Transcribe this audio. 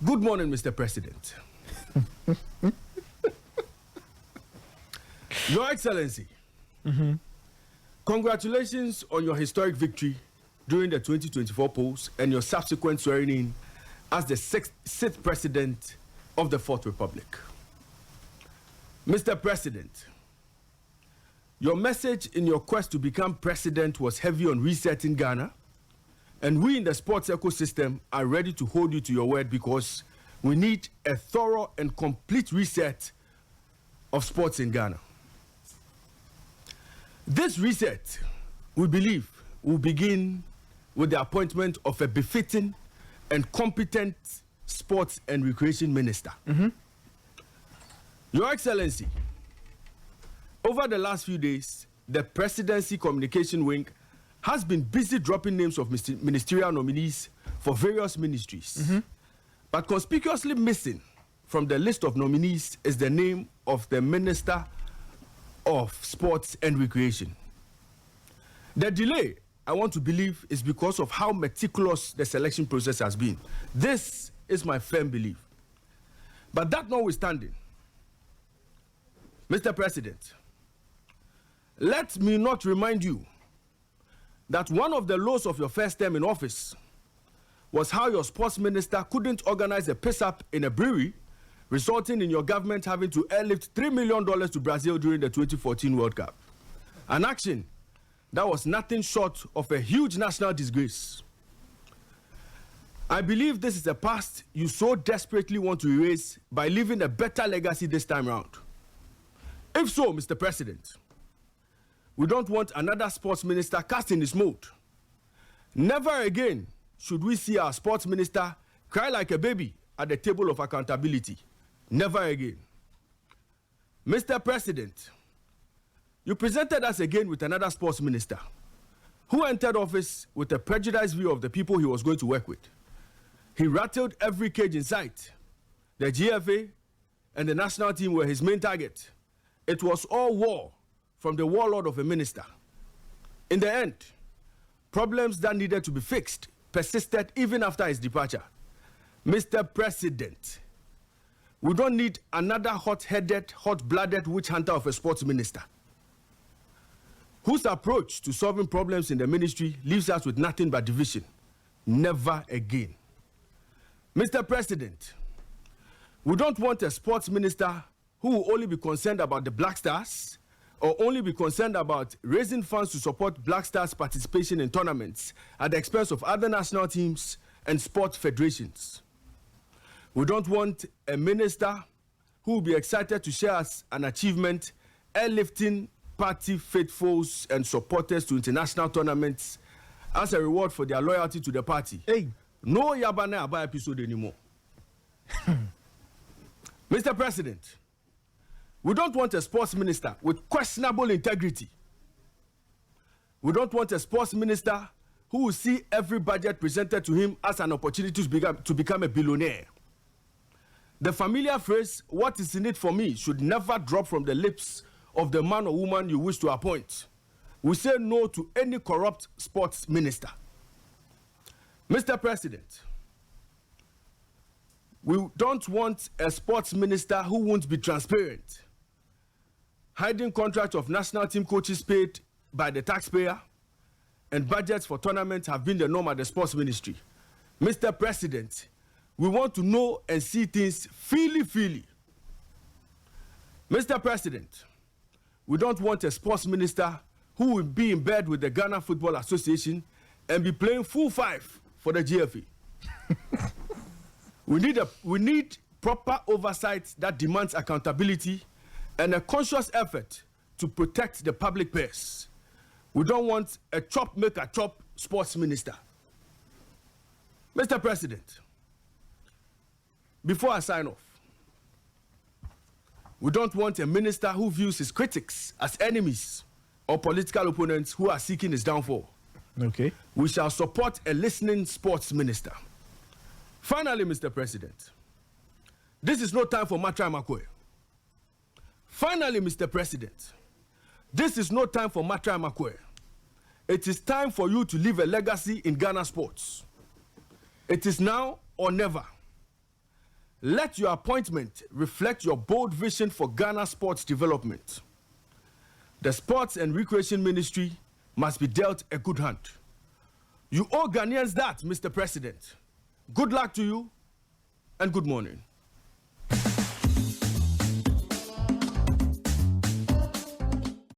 Good morning, Mr. President. Your Excellency, congratulations on your historic victory during the 2024 polls and your subsequent swearing in as the sixth President of the Fourth Republic. Mr. President, your message in your quest to become president was heavy on resetting Ghana, and we in the sports ecosystem are ready to hold you to your word because we need a thorough and complete reset of sports in Ghana. This reset, we believe, will begin with the appointment of a befitting and competent sports and recreation minister. Your Excellency, over the last few days, the presidency communication wing has been busy dropping names of ministerial nominees for various ministries. But conspicuously missing from the list of nominees is the name of the Minister of Sports and Recreation. The delay, I want to believe, is because of how meticulous the selection process has been. This is my firm belief. But that notwithstanding, Mr. President, let me not remind you that one of the lows of your first term in office was how your sports minister couldn't organize a piss-up in a brewery, resulting in your government having to airlift $3 million to Brazil during the 2014 World Cup. An action that was nothing short of a huge national disgrace. I believe this is a past you so desperately want to erase by leaving a better legacy this time round. If so, Mr. President, we don't want another sports minister cast in his mode. Never again should we see our sports minister cry like a baby at the table of accountability. Never again. Mr. President, you presented us again with another sports minister who entered office with a prejudiced view of the people he was going to work with. He rattled every cage in sight. The GFA and the national team were his main target. It was all war from the warlord of a minister. In the end, problems that needed to be fixed persisted even after his departure. Mr. President, we don't need another hot-headed, hot-blooded witch hunter of a sports minister whose approach to solving problems in the ministry leaves us with nothing but division. Never again. Mr. President, we don't want a sports minister who will only be concerned about the Black Stars or only be concerned about raising funds to support Black Stars' participation in tournaments at the expense of other national teams and sports federations. We don't want a minister who will be excited to share us an achievement airlifting party faithfuls and supporters to international tournaments as a reward for their loyalty to the party. Hey. No Yabana Aba episode anymore. Mr. President, we don't want a sports minister with questionable integrity. We don't want a sports minister who will see every budget presented to him as an opportunity to become a billionaire. The familiar phrase, "what is in it for me," should never drop from the lips of the man or woman you wish to appoint. We say no to any corrupt sports minister. Mr. President, we don't want a sports minister who won't be transparent, hiding contracts of national team coaches paid by the taxpayer, and budgets for tournaments have been the norm at the sports ministry. Mr. President, we want to know and see things freely. Mr. President, we don't want a sports minister who will be in bed with the Ghana Football Association and be playing full five for the GFA. We need proper oversight that demands accountability and a conscious effort to protect the public purse. We don't want a chop make a chop sports minister. Mr. President, before I sign off, we don't want a minister who views his critics as enemies or political opponents who are seeking his downfall. Okay. We shall support a listening sports minister. Finally, Mr. President, this is no time for Matra Makoe. Finally, Mr. President, this is no time for Matra Makoe. It is time for you to leave a legacy in Ghana sports. It is now or never. let your appointment reflect your bold vision for Ghana sports development. The Sports and Recreation Ministry must be dealt a good hand. You owe Ghanaians that, Mr. President. Good luck to you and good morning.